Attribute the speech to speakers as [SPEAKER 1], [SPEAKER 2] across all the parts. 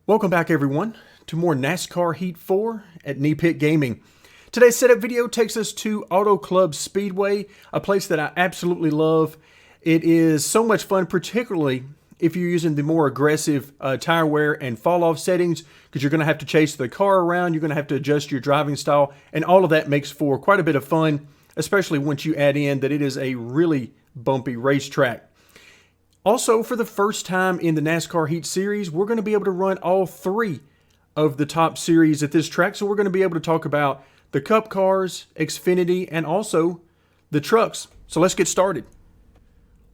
[SPEAKER 1] Welcome back everyone to more NASCAR Heat 4 at Knee Pit Gaming. Today's setup video takes us to Auto Club Speedway, a place that I absolutely love. It is so much fun, particularly if you're using the more aggressive tire wear and fall off settings, because you're going to have to chase the car around, you're going to have to adjust your driving style, and all of that makes for quite a bit of fun, especially once you add in that it is a really bumpy racetrack. Also, for the first time in the NASCAR Heat series, we're going to be able to run all three of the top series at this track. So we're going to be able to talk about the Cup cars, Xfinity, and also the trucks. So let's get started.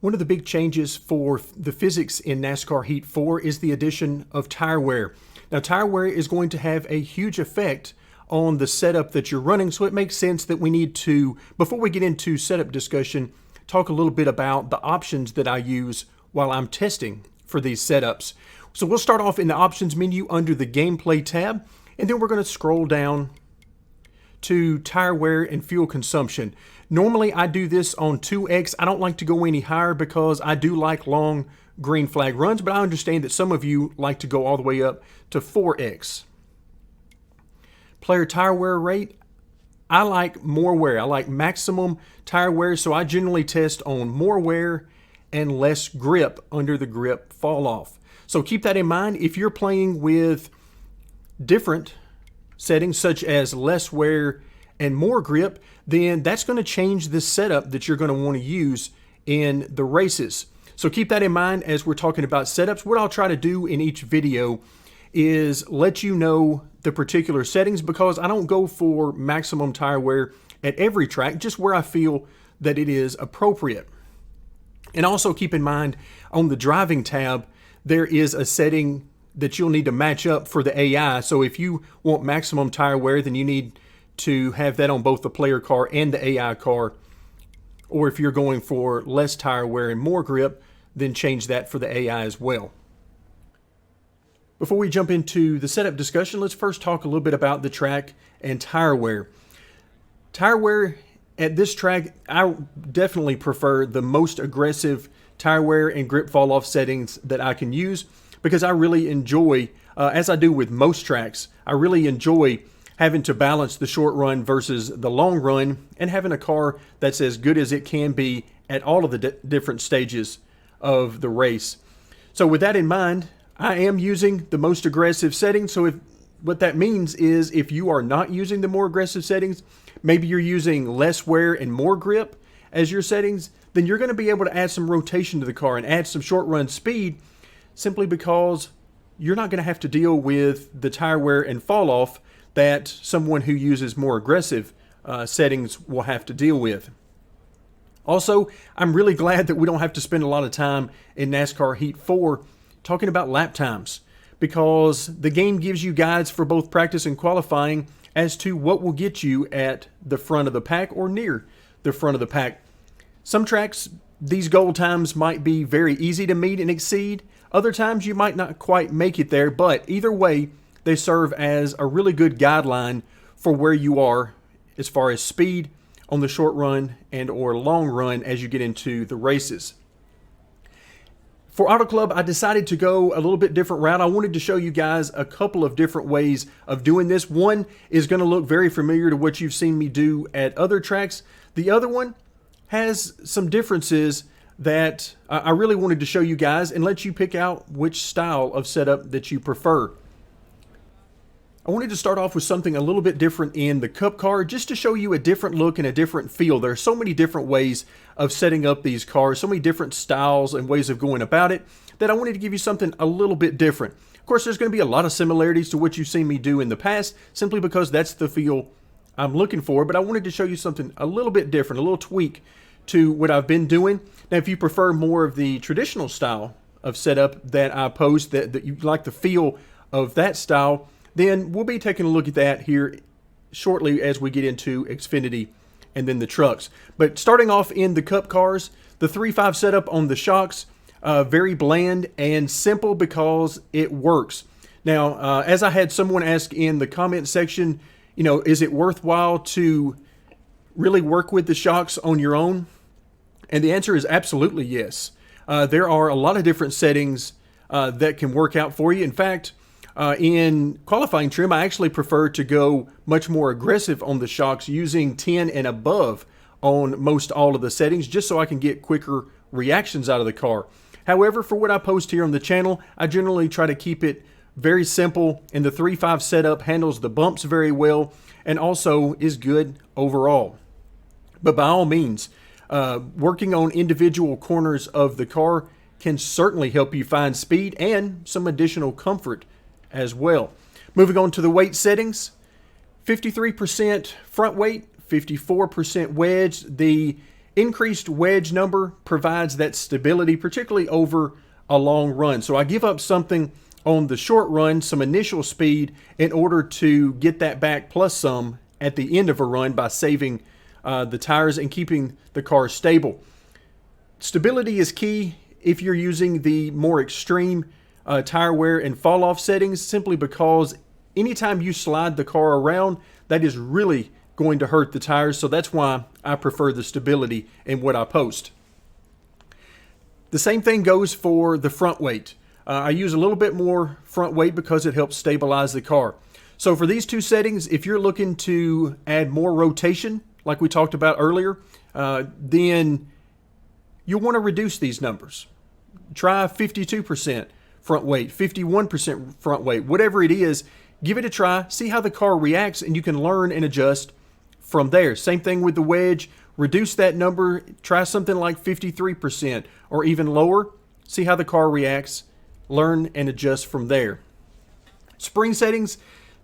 [SPEAKER 1] One of the big changes for the physics in NASCAR Heat 4 is the addition of tire wear. Now, tire wear is going to have a huge effect on the setup that you're running, so it makes sense that we need to, before we get into setup discussion, talk a little bit about the options that I use while I'm testing for these setups. So we'll start off in the options menu under the gameplay tab, and then we're going to scroll down to tire wear and fuel consumption. Normally I do this on 2x. I don't like to go any higher because I do like long green flag runs, but I understand that some of you like to go all the way up to 4x. Player tire wear rate, I like more wear. I like maximum tire wear, so I generally test on more wear and less grip under the grip fall off. So keep that in mind. If you're playing with different settings such as less wear and more grip, then that's going to change the setup that you're going to want to use in the races. So keep that in mind as we're talking about setups. What I'll try to do in each video is let you know the particular settings, because I don't go for maximum tire wear at every track, just where I feel that it is appropriate. And also keep in mind, on the driving tab, there is a setting that you'll need to match up for the AI. So if you want maximum tire wear, then you need to have that on both the player car and the AI car. Or if you're going for less tire wear and more grip, then change that for the AI as well. Before we jump into the setup discussion, let's first talk a little bit about the track and tire wear. Tire wear at this track, I definitely prefer the most aggressive tire wear and grip fall off settings that I can use, because I really enjoy, as I do with most tracks, I really enjoy having to balance the short run versus the long run and having a car that's as good as it can be at all of the different stages of the race. So with that in mind, I am using the most aggressive settings. So what that means is if you are not using the more aggressive settings, maybe you're using less wear and more grip as your settings, then you're going to be able to add some rotation to the car and add some short run speed, simply because you're not going to have to deal with the tire wear and fall off that someone who uses more aggressive settings will have to deal with. Also, I'm really glad that we don't have to spend a lot of time in NASCAR Heat 4 talking about lap times, because the game gives you guides for both practice and qualifying as to what will get you at the front of the pack or near the front of the pack. Some tracks, these goal times might be very easy to meet and exceed. Other times you might not quite make it there, but either way, they serve as a really good guideline for where you are as far as speed on the short run and or long run as you get into the races. For Auto Club, I decided to go a little bit different route. I wanted to show you guys a couple of different ways of doing this. One is going to look very familiar to what you've seen me do at other tracks. The other one has some differences that I really wanted to show you guys and let you pick out which style of setup that you prefer. I wanted to start off with something a little bit different in the Cup car, just to show you a different look and a different feel. There are so many different ways of setting up these cars, so many different styles and ways of going about it, that I wanted to give you something a little bit different. Of course, there's going to be a lot of similarities to what you've seen me do in the past, simply because that's the feel I'm looking for, but I wanted to show you something a little bit different, a little tweak to what I've been doing. Now, if you prefer more of the traditional style of setup that I post, that you like the feel of that style, then we'll be taking a look at that here shortly as we get into Xfinity and then the trucks. But starting off in the Cup cars, the 3.5 setup on the shocks, very bland and simple because it works. Now, as I had someone ask in the comment section, is it worthwhile to really work with the shocks on your own? And the answer is absolutely yes. There are a lot of different settings that can work out for you. In fact, In qualifying trim, I actually prefer to go much more aggressive on the shocks, using 10 and above on most all of the settings, just so I can get quicker reactions out of the car. However, for what I post here on the channel, I generally try to keep it very simple, and the 3.5 setup handles the bumps very well and also is good overall. But by all means, working on individual corners of the car can certainly help you find speed and some additional comfort as well. Moving on to the weight settings, 53% front weight, 54% wedge. The increased wedge number provides that stability, particularly over a long run. So I give up something on the short run, some initial speed, in order to get that back plus some at the end of a run by saving the tires and keeping the car stable. Stability is key if you're using the more extreme tire wear and fall off settings, simply because anytime you slide the car around, that is really going to hurt the tires. So that's why I prefer the stability in what I post. The same thing goes for the front weight. I use a little bit more front weight because it helps stabilize the car. So for these two settings, if you're looking to add more rotation, like we talked about earlier, then you'll want to reduce these numbers. Try 52% front weight, 51% front weight, whatever it is, give it a try, see how the car reacts, and you can learn and adjust from there. Same thing with the wedge. Reduce that number, try something like 53% or even lower, see how the car reacts, learn and adjust from there. Spring settings,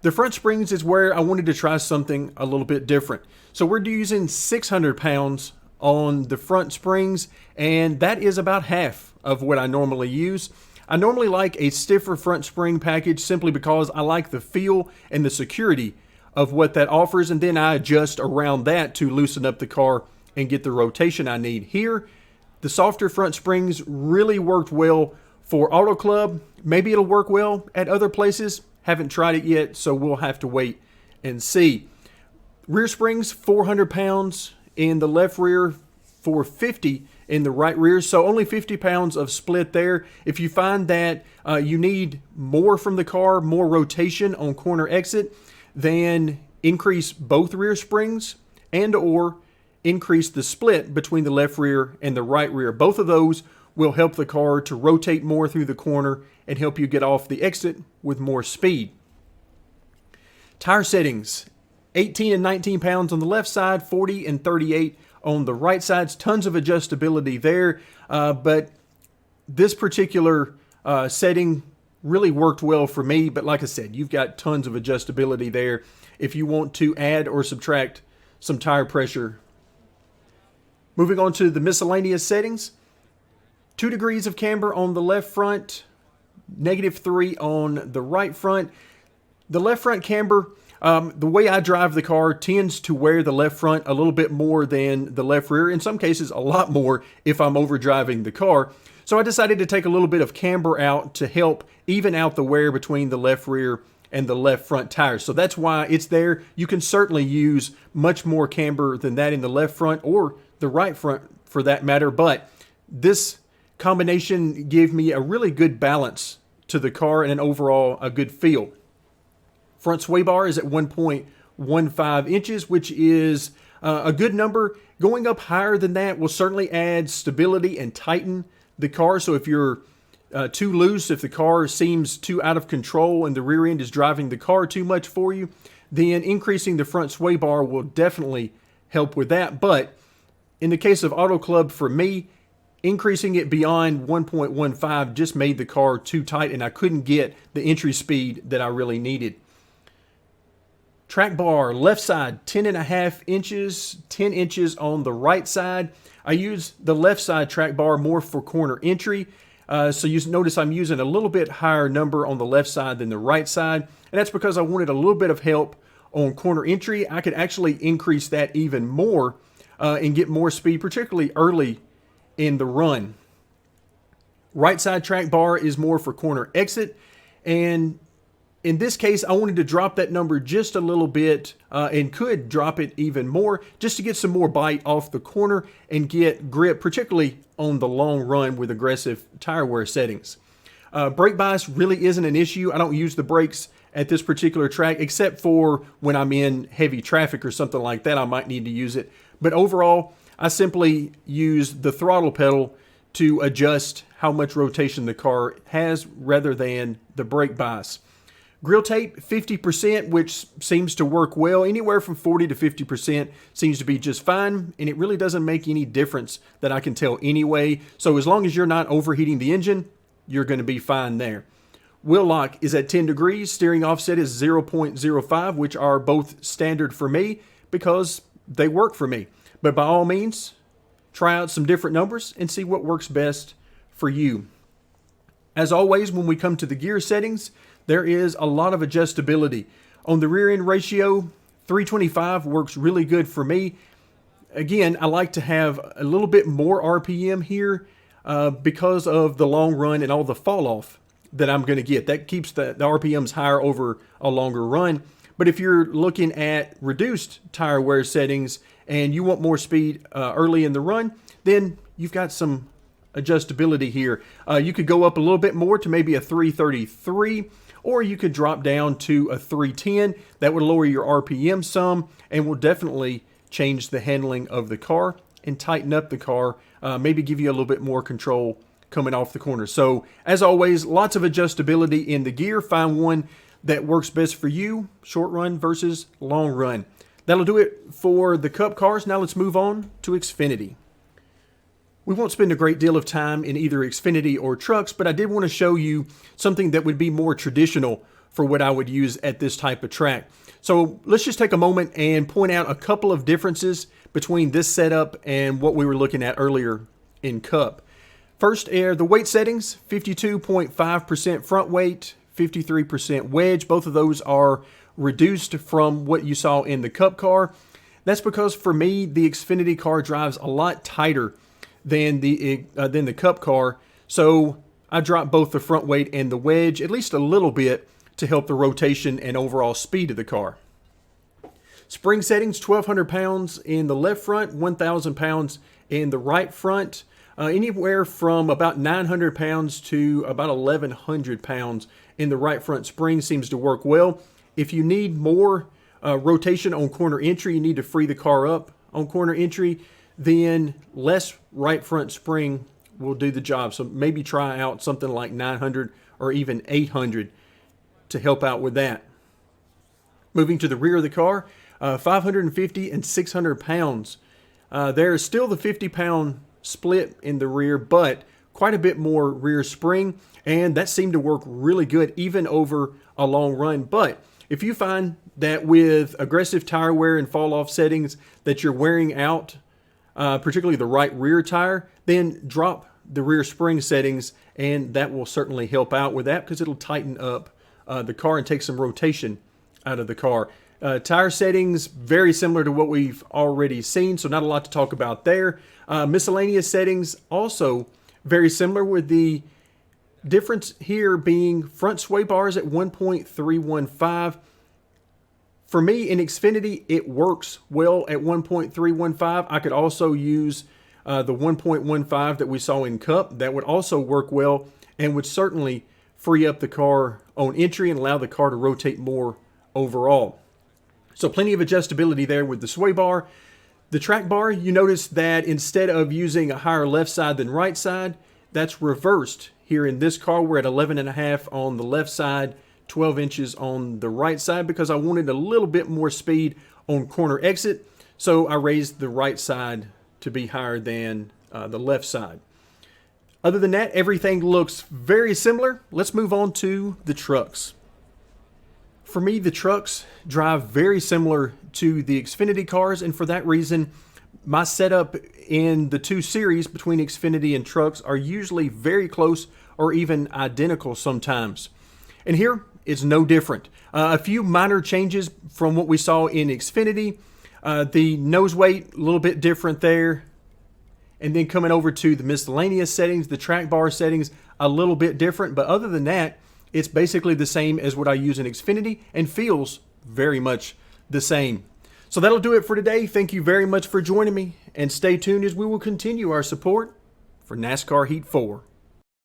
[SPEAKER 1] the front springs is where I wanted to try something a little bit different. So we're using 600 pounds on the front springs, and that is about half of what I normally use. I normally like a stiffer front spring package simply because I like the feel and the security of what that offers, and then I adjust around that to loosen up the car and get the rotation I need. Here, the softer front springs really worked well for Auto Club. Maybe it'll work well at other places. Haven't tried it yet, so we'll have to wait and see. Rear springs, 400 pounds in the left rear, 450 in the right rear, so only 50 pounds of split there. If you find that you need more from the car, more rotation on corner exit, then increase both rear springs and or increase the split between the left rear and the right rear. Both of those will help the car to rotate more through the corner and help you get off the exit with more speed. Tire settings, 18 and 19 pounds on the left side, 40 and 38 on the right sides. Tons of adjustability there, but this particular setting really worked well for me. But like I said, you've got tons of adjustability there if you want to add or subtract some tire pressure. Moving on to the miscellaneous settings, 2 degrees of camber on the left front, -3 on the right front. The left front camber, the way I drive the car tends to wear the left front a little bit more than the left rear. In some cases, a lot more if I'm over driving the car. So I decided to take a little bit of camber out to help even out the wear between the left rear and the left front tires. So that's why it's there. You can certainly use much more camber than that in the left front or the right front for that matter. But this combination gave me a really good balance to the car and an overall a good feel. Front sway bar is at 1.15 inches, which is a good number. Going up higher than that will certainly add stability and tighten the car. So if you're too loose, if the car seems too out of control and the rear end is driving the car too much for you, then increasing the front sway bar will definitely help with that. But in the case of Auto Club, for me, increasing it beyond 1.15 just made the car too tight, and I couldn't get the entry speed that I really needed. Track bar, left side, 10.5 inches, 10 inches on the right side. I use the left side track bar more for corner entry. So you notice I'm using a little bit higher number on the left side than the right side. And that's because I wanted a little bit of help on corner entry. I could actually increase that even more and get more speed, particularly early in the run. Right side track bar is more for corner exit. And in this case, I wanted to drop that number just a little bit and could drop it even more just to get some more bite off the corner and get grip, particularly on the long run with aggressive tire wear settings. Brake bias really isn't an issue. I don't use the brakes at this particular track, except for when I'm in heavy traffic or something like that, I might need to use it. But overall, I simply use the throttle pedal to adjust how much rotation the car has rather than the brake bias. Grill tape, 50%, which seems to work well. Anywhere from 40 to 50% seems to be just fine, and it really doesn't make any difference that I can tell anyway. So as long as you're not overheating the engine, you're going to be fine there. Wheel lock is at 10 degrees. Steering offset is 0.05, which are both standard for me because they work for me. But by all means, try out some different numbers and see what works best for you. As always, when we come to the gear settings, there is a lot of adjustability. On the rear end ratio, 325 works really good for me. Again, I like to have a little bit more RPM here because of the long run and all the fall off that I'm going to get. That keeps the RPMs higher over a longer run. But if you're looking at reduced tire wear settings and you want more speed early in the run, then you've got some adjustability here. You could go up a little bit more to maybe a 333, or you could drop down to a 310. That would lower your RPM some and will definitely change the handling of the car and tighten up the car, maybe give you a little bit more control coming off the corner. So as always, lots of adjustability in the gear. Find one that works best for you, short run versus long run. That'll do it for the Cup cars. Now let's move on to Xfinity. We won't spend a great deal of time in either Xfinity or trucks, but I did want to show you something that would be more traditional for what I would use at this type of track. So let's just take a moment and point out a couple of differences between this setup and what we were looking at earlier in Cup. First are the weight settings, 52.5% front weight, 53% wedge. Both of those are reduced from what you saw in the Cup car. That's because for me, the Xfinity car drives a lot tighter than the Cup car. So I dropped both the front weight and the wedge at least a little bit to help the rotation and overall speed of the car. Spring settings, 1,200 pounds in the left front, 1,000 pounds in the right front. Anywhere from about 900 pounds to about 1,100 pounds in the right front spring seems to work well. If you need more rotation on corner entry, you need to free the car up on corner entry, then less right front spring will do the job. So maybe try out something like 900 or even 800 to help out with that. Moving to the rear of the car, 550 and 600 pounds. There is still the 50-pound split in the rear, but quite a bit more rear spring, and that seemed to work really good even over a long run. But if you find that with aggressive tire wear and fall off settings that you're wearing out, particularly the right rear tire, then drop the rear spring settings, and that will certainly help out with that because it'll tighten up the car and take some rotation out of the car. Tire settings, very similar to what we've already seen, so not a lot to talk about there. Miscellaneous settings, also very similar, with the difference here being front sway bars at 1.315. For me, in Xfinity, it works well at 1.315. I could also use the 1.15 that we saw in Cup. That would also work well and would certainly free up the car on entry and allow the car to rotate more overall. So plenty of adjustability there with the sway bar. The track bar, you notice that instead of using a higher left side than right side, that's reversed. Here in this car, we're at 11.5 on the left side, 12 inches on the right side, because I wanted a little bit more speed on corner exit. So I raised the right side to be higher than the left side. Other than that, everything looks very similar. Let's move on to the trucks. For me, the trucks drive very similar to the Xfinity cars, and for that reason, my setup in the two series between Xfinity and trucks are usually very close or even identical sometimes. And here, it's no different. A few minor changes from what we saw in Xfinity. The nose weight, a little bit different there. And then coming over to the miscellaneous settings, the track bar settings, a little bit different. But other than that, it's basically the same as what I use in Xfinity and feels very much the same. So that'll do it for today. Thank you very much for joining me, and stay tuned as we will continue our support for NASCAR Heat 4.